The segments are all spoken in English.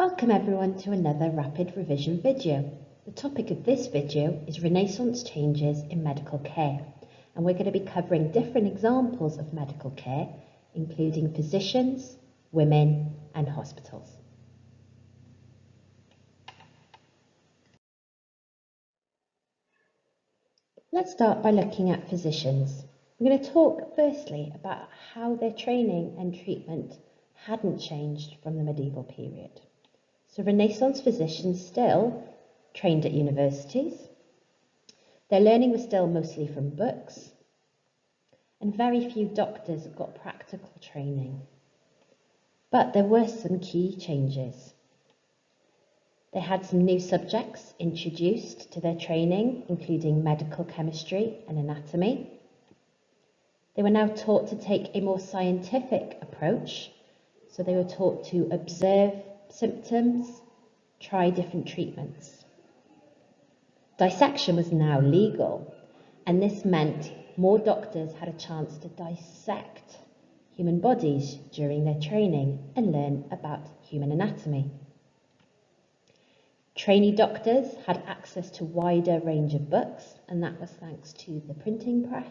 Welcome everyone to another rapid revision video. The topic of this video is Renaissance changes in medical care, and we're going to be covering different examples of medical care, including physicians, women and hospitals. Let's start by looking at physicians. We're going to talk firstly about how their training and treatment hadn't changed from the medieval period. So Renaissance physicians still trained at universities. Their learning was still mostly from books, and very few doctors got practical training. But there were some key changes. They had some new subjects introduced to their training, including medical chemistry and anatomy. They were now taught to take a more scientific approach, so they were taught to observe symptoms, try different treatments. Dissection was now legal, and this meant more doctors had a chance to dissect human bodies during their training and learn about human anatomy. Trainee doctors had access to a wider range of books, and that was thanks to the printing press.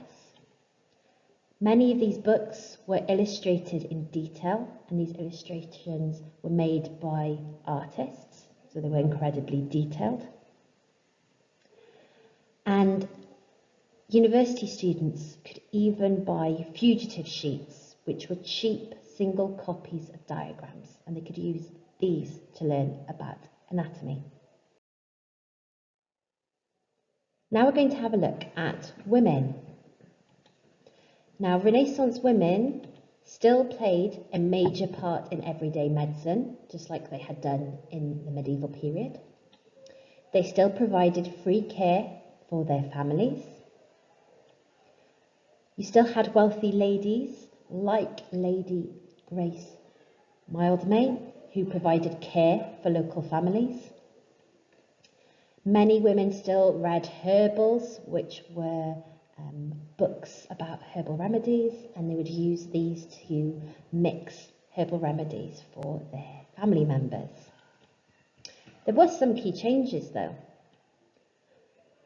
Many of these books were illustrated in detail, and these illustrations were made by artists, so they were incredibly detailed. And university students could even buy fugitive sheets, which were cheap single copies of diagrams, and they could use these to learn about anatomy. Now we're going to have a look at women. Now, Renaissance women still played a major part in everyday medicine, just like they had done in the medieval period. They still provided free care for their families. You still had wealthy ladies like Lady Grace Mildmay, who provided care for local families. Many women still read herbals, which were books about herbal remedies, and they would use these to mix herbal remedies for their family members. There were some key changes though.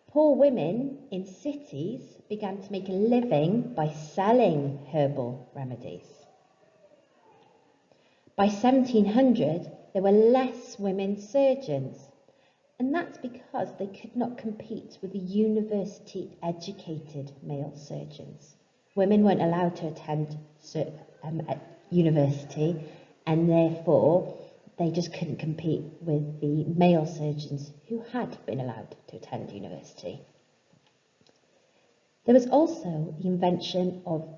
Poor women in cities began to make a living by selling herbal remedies. By 1700, there were less women surgeons, and that's because they could not compete with the university-educated male surgeons. Women weren't allowed to attend university, and therefore they just couldn't compete with the male surgeons who had been allowed to attend university. There was also the invention of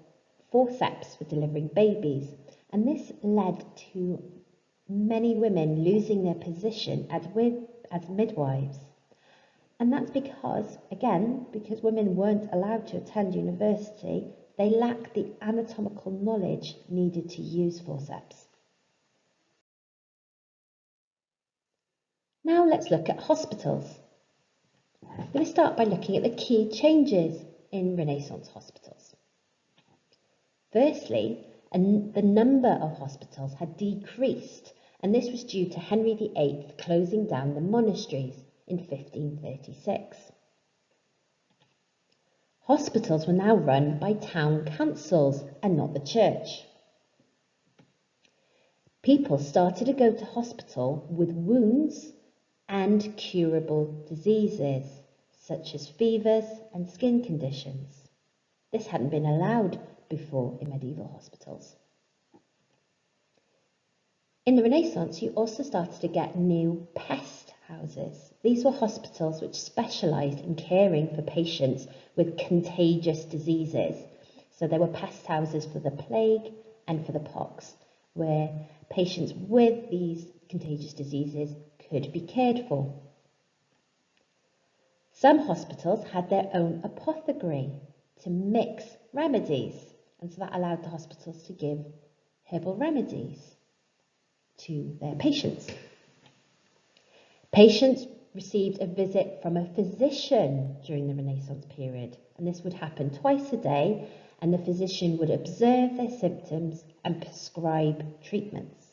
forceps for delivering babies, and this led to many women losing their position as midwives. And that's because women weren't allowed to attend university, they lacked the anatomical knowledge needed to use forceps. Now let's look at hospitals. I'm going to start by looking at the key changes in Renaissance hospitals. Firstly, the number of hospitals had decreased, and this was due to Henry VIII closing down the monasteries in 1536. Hospitals were now run by town councils and not the church. People started to go to hospital with wounds and curable diseases, such as fevers and skin conditions. This hadn't been allowed before in medieval hospitals. In the Renaissance, you also started to get new pest houses. These were hospitals which specialised in caring for patients with contagious diseases. So there were pest houses for the plague and for the pox, where patients with these contagious diseases could be cared for. Some hospitals had their own apothecary to mix remedies, and so that allowed the hospitals to give herbal remedies to their patients. Patients received a visit from a physician during the Renaissance period, and this would happen twice a day, and the physician would observe their symptoms and prescribe treatments.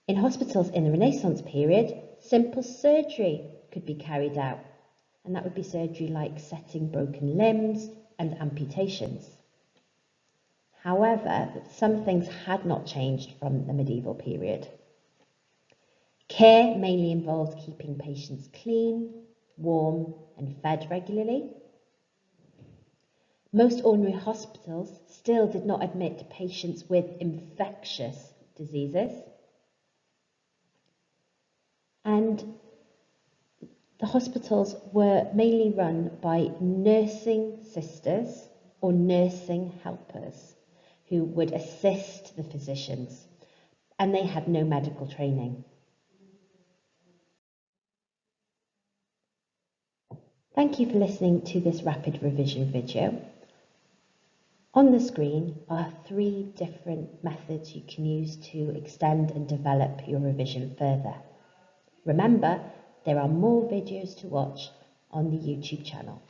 In hospitals in the Renaissance period, simple surgery could be carried out, and that would be surgery like setting broken limbs and amputations. However, some things had not changed from the medieval period. Care mainly involved keeping patients clean, warm, and fed regularly. Most ordinary hospitals still did not admit patients with infectious diseases. And the hospitals were mainly run by nursing sisters or nursing helpers who would assist the physicians, and they had no medical training. Thank you for listening to this rapid revision video. On the screen are 3 different methods you can use to extend and develop your revision further. Remember, there are more videos to watch on the YouTube channel.